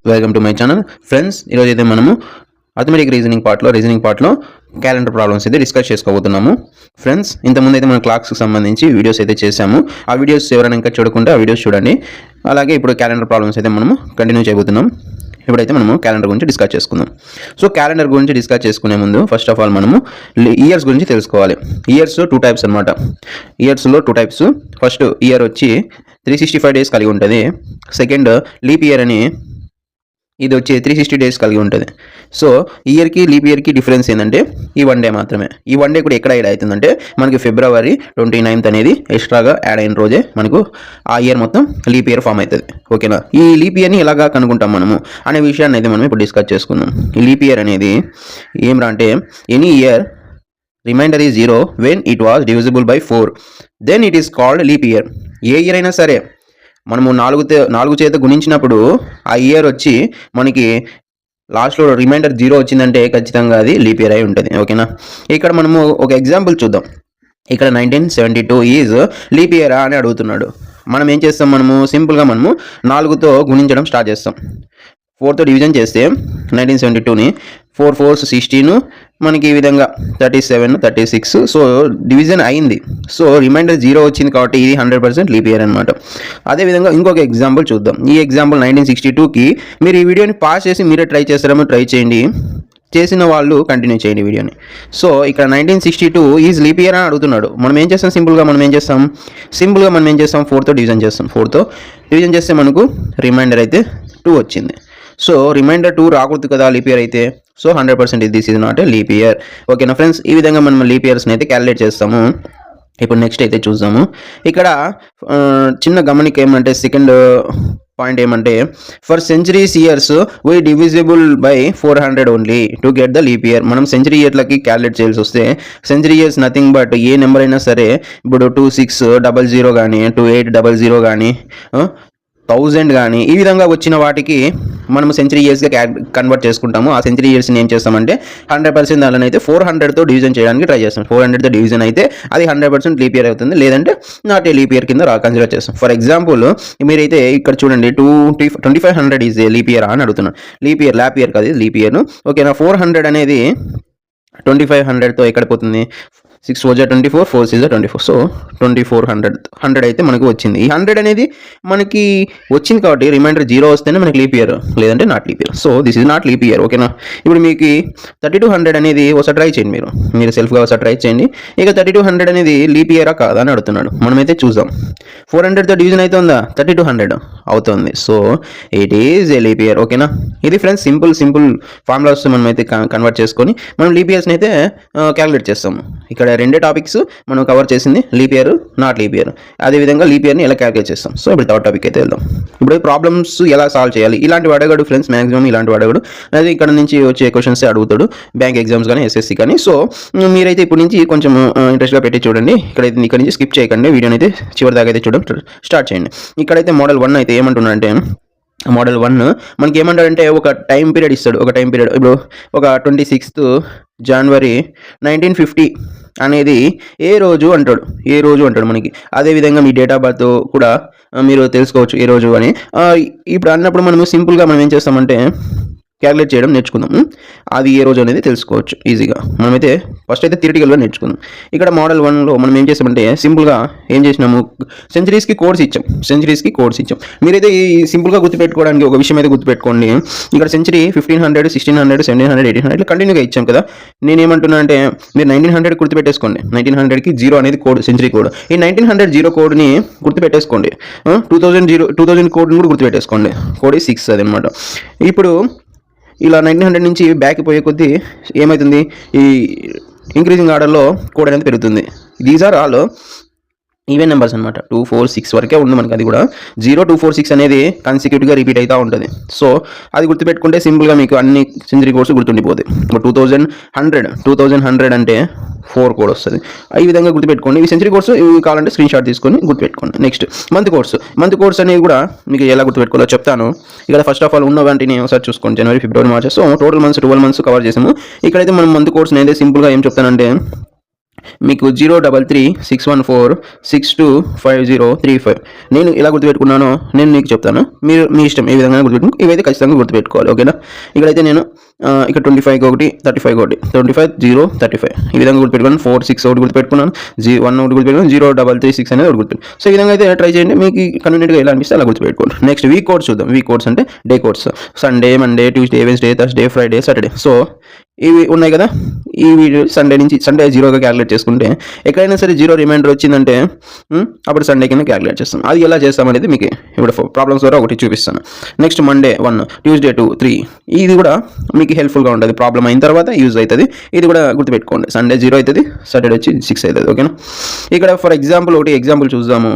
Welcome to my channel friends. ఈరోజు అయితే మనము అథమెటిక్ రీజనింగ్ పార్ట్లో క్యాలెండర్ ప్రాబ్లమ్స్ అయితే డిస్కస్ చేసుకోబోతున్నాము. ఫ్రెండ్స్, ఇంతకుముందు అయితే మన క్లాస్కి సంబంధించి వీడియోస్ అయితే చేశాము. ఆ వీడియోస్ ఎవరైనా ఇంకా చూడకుంటే ఆ వీడియోస్ చూడండి. అలాగే ఇప్పుడు క్యాలెండర్ ప్రాబ్లమ్స్ అయితే మనము కంటిన్యూ చేయబోతున్నాం. ఇప్పుడైతే మనము క్యాలెండర్ గురించి డిస్కస్ చేసుకుందాం. సో క్యాలెండర్ గురించి డిస్కస్ చేసుకునే ముందు ఫస్ట్ ఆఫ్ ఆల్ మనము ఇయర్స్ గురించి తెలుసుకోవాలి. ఇయర్స్ 2 టైప్స్ అనమాట. ఇయర్స్లో 2 టైప్స్. ఫస్ట్ ఇయర్ వచ్చి 365 డేస్ కలిగి ఉంటుంది. సెకండ్ లీప్ ఇయర్ అని, ఇది వచ్చి 360 డేస్ కలిగి ఉంటుంది. సో ఇయర్కి లీప్ ఇయర్కి డిఫరెన్స్ ఏంటంటే ఈ 1 డే మాత్రమే. ఈ 1 డే కూడా ఎక్కడ యాడ్ అవుతుందంటే మనకి February 29th అనేది ఎక్స్ట్రాగా యాడ్ అయిన రోజే మనకు ఆ ఇయర్ మొత్తం లీప్ ఇయర్ ఫామ్ అవుతుంది. ఓకేనా? ఈ లీప్ ఇయర్ని ఎలాగా కనుక్కుంటాం మనము అనే విషయాన్ని అయితే మనం ఇప్పుడు డిస్కస్ చేసుకుందాం. ఈ లీప్ ఇయర్ అనేది ఏం అంటే any year remainder is 0 when it was divisible by 4 then it is called leap year. ఏ ఇయర్ అయినా సరే మనము 4 చేత గుణించినప్పుడు ఆ ఇయర్ వచ్చి మనకి లాస్ట్లో రిమైండర్ 0 వచ్చిందంటే ఖచ్చితంగా అది లీప్ ఇయర్ అయి ఉంటుంది. ఓకేనా? ఇక్కడ మనము ఒక ఎగ్జాంపుల్ చూద్దాం. ఇక్కడ 1972 ఈజ్ లీప్ ఇయరా అని అడుగుతున్నాడు. మనం ఏం చేస్తాం, మనము సింపుల్గా మనము 4తో గుణించడం స్టార్ట్ చేస్తాం. 4తో డివిజన్ చేస్తే 1972ని 4 4s 16, మనకి ఈ విధంగా 37 36. సో డివిజన్ అయింది. సో రిమైండర్ 0 వచ్చింది కాబట్టి ఇది 100% లీప్ ఇయర్ అనమాట. అదేవిధంగా ఇంకొక ఎగ్జాంపుల్ చూద్దాం. ఈ ఎగ్జాంపుల్ 1962కి మీరు ఈ వీడియోని పాస్ చేసి మీరే ట్రై చేస్తారేమో ట్రై చేయండి. చేసిన వాళ్ళు కంటిన్యూ చేయండి వీడియోని. సో ఇక్కడ 1962 ఈజ్ లీప్ ఇయర్ అని అడుగుతున్నాడు. మనం ఏం చేస్తాం, సింపుల్గా మనం ఏం చేస్తాం 4తో డివిజన్ చేస్తాం. 4తో డివిజన్ చేస్తే మనకు రిమైండర్ అయితే 2 వచ్చింది. సో రిమైండర్ 2 రాకూడదు కదా లీప్ ఇయర్ అయితే. So 100% this is not a leap year. ఓకేనా ఫ్రెండ్స్? ఈ విధంగా మనం లీప్ ఇయర్స్ని అయితే క్యాలిక్యులేట్ చేస్తాము. ఇప్పుడు నెక్స్ట్ అయితే చూద్దాము. ఇక్కడ చిన్న గమనిక ఏమంటే, సెకండ్ పాయింట్ ఏమంటే, for centuries years we divisible by 400 only to get the leap year. మనం సెంచరీ ఇయర్లకి క్యాలిక్యులేట్ చేయాల్సి వస్తే century years nothing but A number అయినా సరే, ఇప్పుడు 2600 కానీ 2800 కానీ 1000 కానీ ఈ విధంగా వచ్చిన వాటికి మనము సెంచరీ ఇయర్స్గా కన్వర్ట్ చేసుకుంటాము. ఆ సెంచరీ ఇయర్స్ని ఏం చేస్తామంటే 100% దానిని అయితే 400తో డివిజన్ చేయడానికి ట్రై చేస్తాం. 400తో డివిజన్ అయితే అది 100% లీప్ ఇయర్ అవుతుంది, లేదంటే నాట్ ఏ లీప్ ఇయర్ కింద కన్సిడర్ చేస్తాం. ఫర్ ఎగ్జాంపుల్ మీరైతే ఇక్కడ చూడండి 2500 ఈజ్ ఏ లీప్ ఇయర్ అని అడుగుతున్నాను. లీప్ ఇయర్ ల్యాప్ ఇయర్ కాదు, లీప్ ఇయర్. ఓకేనా? 400 అనేది 2500తో ఎక్కడ పోతుంది? 6 4 24, 4 6 24. సో 2400 అయితే మనకు వచ్చింది. ఈ 100 అనేది మనకి వచ్చింది కాబట్టి రిమైండర్ 0 వస్తేనే మనకి లీప్ ఇయర్, లేదంటే not leap year. So this is not leap year. ఓకేనా? ఇప్పుడు మీకు 3200 అనేది ఒకసారి ట్రై చేయండి. మీరు సెల్ఫ్గా ఒకసారి ట్రై చేయండి. ఇక 3200 అనేది లీప్ ఇయరా కాదా అని అడుగుతున్నాడు. మనమైతే చూద్దాం. 400తో డివిజన్ అవుతుందా? 3200 అవుతుంది. So it is a leap year. ఓకేనా? ఇది ఫ్రెండ్స్ సింపుల్ ఫార్ములాస్ మనమైతే కన్వర్ట్ చేసుకొని మనం లీప్ ఇయర్స్ని అయితే క్యాలిక్యులేట్ చేస్తాము. ఇక్కడ 2 టాపిక్స్ మనం కవర్ చేసింది, leap year, not leap year. అదేవిధంగా లీప్ ఇయర్ని ఎలా క్యాలిక్యులేట్ చేస్తాం. సో ఇప్పుడు 3rd టాపిక్ అయితే వెళ్దాం. ఇప్పుడు ప్రాబ్లమ్స్ ఎలా సాల్వ్ చేయాలి, ఇలాంటివి అడగడు ఫ్రెండ్స్. మ్యాక్సిమం ఇలాంటివి అడగడు. అదే ఇక్కడ నుంచి వచ్చే క్వశ్చన్స్ అడుగుతాడు, బ్యాంక్ ఎగ్జామ్స్ కానీ SSC కానీ. సో మీరైతే ఇప్పుడు నుంచి కొంచెం ఇంట్రెస్ట్గా పెట్టి చూడండి. ఇక్కడ నుంచి స్కిప్ చేయకండి, వీడియోని అయితే చివరి దాకా అయితే చూడడం స్టార్ట్ చేయండి. ఇక్కడైతే మోడల్ 1 అయితే ఏమంటున్నాడంటే, మోడల్ 1 మనకి ఏమంటాడంటే ఒక టైం పీరియడ్ ఇస్తాడు. ఒక టైం పీరియడ్ ఇప్పుడు ఒక 26th January 1950 అనేది ఏ రోజు అంటాడు మనకి. అదేవిధంగా మీ డేట్ ఆఫ్ బర్త్ కూడా మీరు తెలుసుకోవచ్చు ఏ రోజు అని. ఇప్పుడు అన్నప్పుడు మనము సింపుల్గా మనం ఏం చేస్తామంటే క్యాలిక్యులేట్ చేయడం నేర్చుకుందాం. అది ఏ రోజు అనేది తెలుసుకోవచ్చు ఈజీగా. మనమైతే ఫస్ట్ అయితే థియరిటికల్గా నేర్చుకుందాం. ఇక్కడ మోడల్ 1లో మనం ఏం చేస్తామంటే సింపుల్గా ఏం చేసినాము, సెంచరీస్కి కోడ్స్ ఇచ్చాం. మీరైతే ఈ సింపుల్గా గుర్తుపెట్టుకోవడానికి ఒక విషయం అయితే గుర్తుపెట్టుకోండి. ఇక్కడ సెంచరీ 1500 1600 1700 1800 ఇట్లా కంటిన్యూగా ఇచ్చాం కదా. నేనేమంటున్నా అంటే మీరు 1900 గుర్తుపెట్టేసుకోండి. 1900కి 0 అనేది కోడ్, సెంచరీ కోడ్. ఈ 1900 0 కోడ్ని గుర్తుపెట్టేసుకోండి. 2000 కోడ్ని కూడా గుర్తుపెట్టేసుకోండి. కోడ్ 6 అది అనమాట. ఇప్పుడు ఇలా 1900 నుంచి బ్యాక్ పోయే కొద్దీ ఏమవుతుంది, ఈ ఇంక్రీజింగ్ ఆర్డర్లో కోడ్ అనేది పెరుగుతుంది. These are all even numbers అనమాట. 2 4 6 వరకే ఉంది మనకి. అది కూడా 0 2 4 6 అనేది కన్సిక్యూటివ్గా రిపీట్ అవుతూ ఉంటుంది. సో అది గుర్తుపెట్టుకుంటే సింపుల్గా మీకు అన్ని సెంచరీ కోడ్స్ గుర్తుండిపోతాయి. ఇప్పుడు 2100 అంటే 4 కోడ్ వస్తుంది. ఈ విధంగా గుర్తుపెట్టుకోండి. ఈ సెంచరీ కోడ్స్ ఇవి కావాలంటే స్క్రీన్ షాట్ తీసుకొని గుర్తుపెట్టుకోండి. నెక్స్ట్ మంత్ కోడ్స్ అనేవి కూడా మీకు ఎలా గుర్తుపెట్టుకోవాలో చెప్తాను. ఇక్కడ ఫస్ట్ ఆఫ్ ఆల్ ఉన్న వాటిని ఒకసారి చూసుకోండి. January February March. So total months 12 months cover చేసాము. ఇక్కడైతే మనం మంత్ కోడ్స్ అయితే సింపుల్గా ఏం చెప్తానంటే మీకు 03361462535. నేను ఇలా గుర్తుపెట్టుకున్నానో నేను మీకు చెప్తాను, మీరు మీ ఇష్టం ఏ విధంగా గుర్తుపెట్టుకుని ఇవైతే ఖచ్చితంగా గుర్తుపెట్టుకోవాలి. ఓకేనా? ఇక్కడైతే నేను ఇక్కడ 25 ఒకటి 35 ఒకటి 25 0 35 ఈ విధంగా గుర్తుపెట్టుకున్నాను. 4 6 ఒకటి గుర్తుపెట్టుకున్నాను, 1 ఒకటి గుర్తుపెట్టుకున్నాను, 0336 అనేది ఒకటి గుర్తుపెట్టుకున్నాను. సో ఈ విధంగా అయితే ట్రై చేయండి, మీకు కన్వీనియంట్గా ఎలా అనిపిస్తే అలా గుర్తుపెట్టుకోండి. నెక్స్ట్ వీక్ కోడ్స్ చూద్దాం. వీక్ కోడ్స్ అంటే day codes. Sunday, Monday, Tuesday, Wednesday, Thursday, Friday, Saturday. So ఇవి ఉన్నాయి కదా, ఈ వీడియో సండే 0గా క్యాలిక్యులేట్ చేసుకుంటే ఎక్కడైనా సరే 0 రిమైండర్ వచ్చిందంటే అప్పుడు సండే కింద క్యాలిక్యులేట్ చేస్తాం. అది ఎలా చేస్తామనేది మీకు ఇప్పుడు ప్రాబ్లమ్స్ ద్వారా ఒకటి చూపిస్తాను. Next Monday 1, Tuesday 2, 3. ఇది కూడా మీకు హెల్ప్ఫుల్గా ఉంటుంది, ప్రాబ్లం అయిన తర్వాత యూజ్ అవుతుంది. ఇది కూడా గుర్తుపెట్టుకోండి. సండే 0 అవుతుంది, సాటర్డే వచ్చి 6 అవుతుంది. ఓకేనా? ఇక్కడ ఫర్ ఎగ్జాంపుల్ ఒకటి ఎగ్జాంపుల్ చూద్దాము.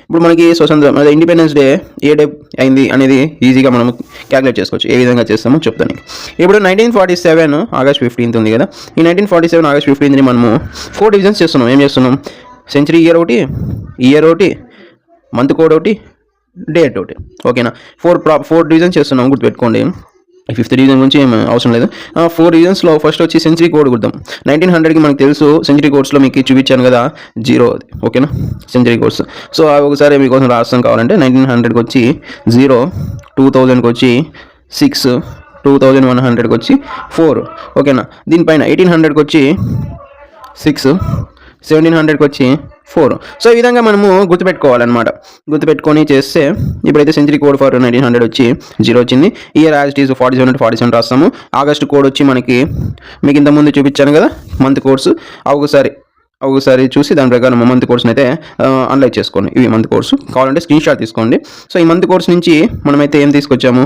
ఇప్పుడు మనకి స్వతంత్రం అదే ఇండిపెండెన్స్ డే ఏ డే అయింది అనేది ఈజీగా మనం క్యాలిక్యులేట్ చేసుకోవచ్చు. ఏ విధంగా చేస్తామో చెప్తాను. ఇప్పుడు 1947 ఆగస్ట్ 15 ఉంది కదా, ఈ 1947 ఆగస్ట్ 15ని మనము 4 డివిజన్స్ చేస్తున్నాం. ఏం చేస్తున్నాం? సెంచరీ ఇయర్ ఒకటి, మంత్ కోడ్ ఒకటి, డేట్ ఒకటి. ఓకేనా? 4 డివిజన్స్ చేస్తున్నాం, గుర్తుపెట్టుకోండి. 5th డివిజన్ గురించి ఏం అవసరం లేదు. 4 డివిజన్స్లో ఫస్ట్ వచ్చి సెంచరీ కోడ్ గుర్తాం. 1900కి మనకు తెలుసు, సెంచరీ కోడ్స్లో మీకు చూపించాను కదా 0 అది. ఓకేనా? Century codes. సో ఒకసారి మీకోసం రాస్తాం కావాలంటే 1900కి వచ్చి 0, 2000కి వచ్చి 6, 2100కి వచ్చి 4. ఓకేనా? దీనిపైన 1800కి వచ్చి 6, 1700కి వచ్చి 4. సో ఈ విధంగా మనము గుర్తుపెట్టుకోవాలన్నమాట. గుర్తుపెట్టుకొని చేస్తే ఇప్పుడైతే సెంచరీ కోడ్ ఫర్ 1900 వచ్చి 0 వచ్చింది. ఇయర్ యాజ్ ఇట్ ఈస్ 47 రాస్తాము. ఆగస్ట్ కోడ్ వచ్చి మీకు ఇంతకుముందు చూపించాను కదా మంత్ కోడ్స్, ఒకసారి చూసి దాని ప్రకారం మంత్ కోర్స్ని అయితే అనలైజ్ చేసుకోండి. ఇవి మంత్ కోర్సు కావాలంటే స్క్రీన్ షాట్ తీసుకోండి. సో ఈ మంత్ కోర్స్ నుంచి మనమైతే ఏం తీసుకొచ్చాము?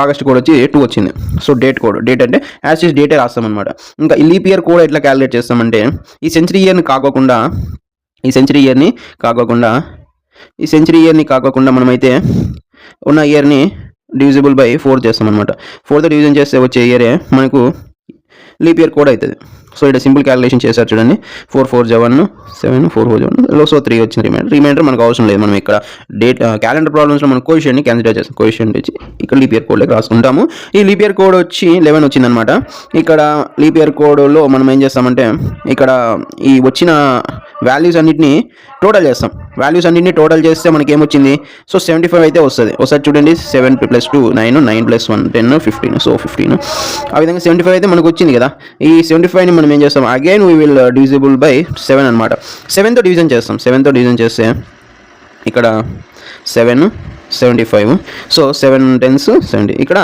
ఆగస్ట్ కోడ్ వచ్చి 2 వచ్చింది. సో డేట్ అంటే యాజ్ ఇస్ డేటే రాస్తామన్నమాట. ఇంకా ఈ లీప్ ఇయర్ కోడ్ ఎట్లా క్యాలిక్యులేట్ చేస్తామంటే ఈ సెంచరీ ఇయర్ని కాకోకుండా మనమైతే ఉన్న ఇయర్ని డివిజిబుల్ బై 4 చేస్తామన్నమాట. 4తో డివిజన్ చేస్తే వచ్చే ఇయరే మనకు లీప్ ఇయర్ కోడ్ అవుతుంది. సో ఇక్కడ సింపుల్ క్యాలిక్యులేషన్ చేశారు చూడండి. 4 4 1 7 4 4 1 సో 3 వచ్చింది రిమైండర్ మనకు అవసరం లేదు. మనం ఇక్కడ డేట్ క్యాలెండర్ ప్రాబ్లమ్స్లో మనం కోఎఫిషియెంట్ని కన్సిడర్ చేస్తాం. కోఎఫిషియెంట్ వచ్చి ఇక్కడ లీప్ ఇయర్ కోడ్లోకి రాసుకుంటాము. ఈ లీప్ ఇయర్ కోడ్ వచ్చి 11 వచ్చిందనమాట. ఇక్కడ లీప్ ఇయర్ కోడ్లో మనం ఏం చేస్తామంటే ఇక్కడ ఈ వచ్చిన వాల్యూస్ అన్నింటినీ టోటల్ చేస్తాం. టోటల్ చేస్తే మనకి ఏమొచ్చింది? సో 75 అయితే వస్తుంది. ఒకసారి చూడండి, 7 + 2 9, 9 + 1 10 15. సో 15 ఆ విధంగా 75 అయితే మనకు వచ్చింది కదా. ఈ 75ని మనం ఏం చేస్తాం? Again we will divisible by 7 అనమాట. 7తో డివిజన్ చేస్తాం. 7తో డివిజన్ చేస్తే ఇక్కడ 7 75. So 7 10s 70. ఇక్కడ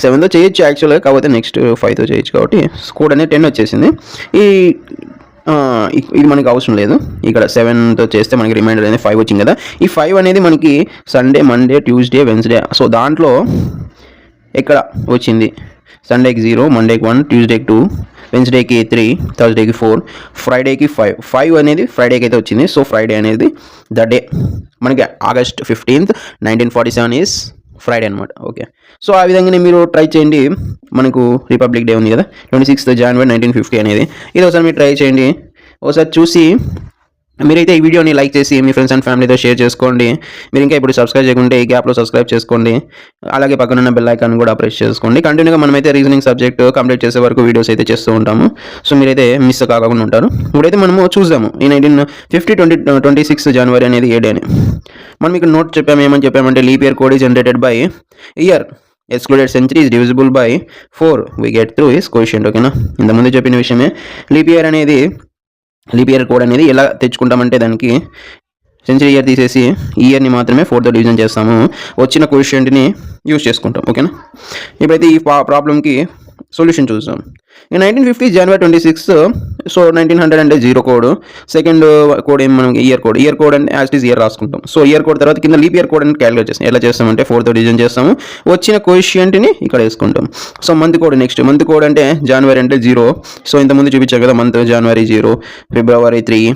7తో చేయొచ్చు యాక్చువల్గా, కాకపోతే నెక్స్ట్ 5తో చేయొచ్చు కాబట్టి కోడ్ అనేది 10 వచ్చేసింది. ఇది మనకి అవసరం లేదు. ఇక్కడ 7తో చేస్తే మనకి రిమైండర్ అనేది 5 వచ్చింది కదా. ఈ 5 అనేది మనకి Sunday, Monday, Tuesday, Wednesday. So దాంట్లో ఎక్కడ వచ్చింది? సండేకి 0, మండేకి 1, ట్యూస్డేకి 2, వెన్స్డేకి 3, థర్స్డేకి 4, ఫ్రైడేకి 5 అనేది ఫ్రైడేకి అయితే వచ్చింది. సో ఫ్రైడే అనేది ద డే. మనకి ఆగస్ట్ 15th 1947 ఈజ్ ఫ్రైడే అనమాట. ఓకే, సో ఆ విధంగానే మీరు ట్రై చేయండి. మనకు రిపబ్లిక్ డే ఉంది కదా, 26th January 1950 అనేది. ఇది ఒకసారి మీరు ట్రై చేయండి. ఒకసారి చూసి మీరైతే ఈ వీడియోని లైక్ చేసి మీ ఫ్రెండ్స్ అండ్ ఫ్యామిలీతో షేర్ చేసుకోండి. మీరు ఇంకా ఇప్పుడు సబ్స్క్రైబ్ చేయకుంటే ఈ గ్యాప్లో సబ్స్క్రైబ్ చేసుకోండి. అలాగే పక్కనున్న బెల్ ఐకాన్ కూడా ప్రెస్ చేసుకోండి. కంటిన్యూగా మనమైతే రీజనింగ్ సబ్జెక్ట్ కంప్లీట్ చేసే వరకు వీడియోస్ అయితే చేస్తూ ఉంటాము. సో మీరైతే మిస్ కాకుండా ఉంటారు. ఇప్పుడైతే మనము చూద్దాము ఈ 1950 26th January అనేది ఏ డే అని. మనం ఇక్కడ నోట్ ఏమని చెప్పామంటే leap year code is generated by year excluded century is divisible by 4 we get through is coefficient. ఓకేనా? ఇంతకుముందు చెప్పిన విషయమే. లీప్ ఇయర్ కోడ్ అనేది ఎలా తెచ్చుకుంటామంటే దానికి సెంచరీ ఇయర్ తీసేసి ఈ ఇయర్ని మాత్రమే 4తో డివిజన్ చేస్తాము. వచ్చిన కోఎఫిషియంట్ని యూజ్ చేసుకుంటాం. ఓకేనా? ఇప్పుడైతే ఈ ప్రాబ్లంకి సొల్యూషన్ చూద్దాం. ఈ 1950 January 26. సో 1900 అంటే 0 కోడ్. సెకండ్ కోడ్ ఏం మనకి ఇయర్ కోడ్ అంటే యాజ్ ఇట్ ఈస్ ఇయర్ రాసుకుంటాం. సో ఇయర్ కోడ్ తర్వాత కింద లీప్ ఇయర్ కోడ్ అని క్యాలిక్యులేట్ చేస్తాం. ఎలా చేస్తామంటే 4తో డివిజన్ చేస్తాము. వచ్చిన కోఎఫిషియంట్ని ఇక్కడ వేసుకుంటాం. సో మంత్ కోడ్ అంటే జనవరి అంటే 0. సో ఇంతకుముందు చూపించాం కదా మంత్ జనవరి 0, February 3.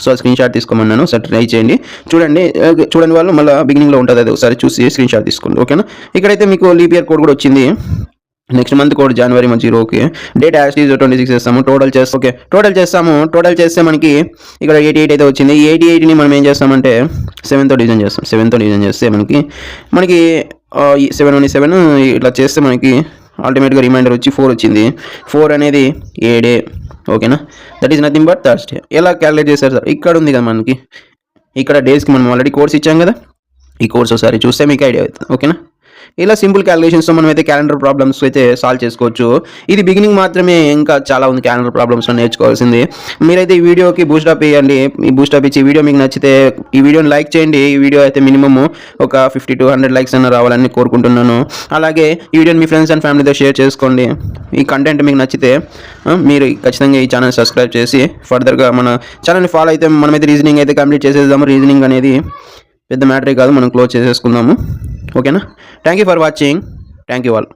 సో స్క్రీన్ షాట్ తీసుకోమన్నాను. ఒకసారి ట్రై చేయండి. చూడండి వాళ్ళు మళ్ళీ బిగినింగ్లో ఉంటుంది, అది ఒకసారి చూసి స్క్రీన్ షాట్ తీసుకోండి. ఓకేనా? ఇక్కడైతే మీకు లీప్ ఇయర్ కోడ్ కూడా వచ్చింది. Next month code January 0. Okay, date as is 26 చేస్తాము. టోటల్ చేస్తే మనకి ఇక్కడ 88 అయితే వచ్చింది. ఈ 88ని మనం ఏం చేస్తామంటే 7తో డివిజన్ చేస్తాం. 7తో డివిజన్ చేస్తే మనకి 7 ఇట్లా చేస్తే మనకి అల్టిమేట్గా రిమైండర్ వచ్చి 4 వచ్చింది. 4 అనేది 7 ఓకేనా. That is nothing but Thursday. ఎలా క్యాలిక్యులేట్ చేశారు సార్? ఇక్కడ ఉంది కదా మనకి, ఇక్కడ డేస్కి మనం ఆల్రెడీ కోర్స్ ఇచ్చాం కదా, ఈ కోర్స్ ఒకసారి చూస్తే మీకు ఐడియా అవుతుంది. ఓకేనా. ఇలా సింపుల్ క్యాలిక్యులేషన్స్తో మనం అయితే క్యాలెండర్ ప్రాబ్లమ్స్ అయితే సాల్వ్ చేసుకోవచ్చు. ఇది బిగినింగ్ మాత్రమే, ఇంకా చాలా ఉంది క్యాలెండర్ ప్రాబ్లమ్స్లో నేర్చుకోవాల్సింది. మీరైతే ఈ వీడియోకి బూస్టప్ ఇవ్వండి. ఈ బూస్టప్ ఇచ్చి ఈ వీడియో మీకు నచ్చితే ఈ వీడియోని లైక్ చేయండి. ఈ వీడియో అయితే మినిమమ్ ఒక 50 to 100 లైక్స్ అన్న రావాలని కోరుకుంటున్నాను. అలాగే ఈ వీడియోని మీ ఫ్రెండ్స్ అండ్ ఫ్యామిలీతో షేర్ చేసుకోండి. ఈ కంటెంట్ మీకు నచ్చితే మీరు ఖచ్చితంగా ఈ ఛానల్ సబ్స్క్రైబ్ చేసి ఫర్దర్గా మన ఛానల్ని ఫాలో అయితే మనమైతే రీజనింగ్ అయితే కంప్లీట్ చేసేద్దాము. రీజనింగ్ అనేది పెద్ద మ్యాటరే కాదు, మనం క్లోజ్ చేసేసుకుందాము. ఓకేనా. Thank you for watching. Thank you all.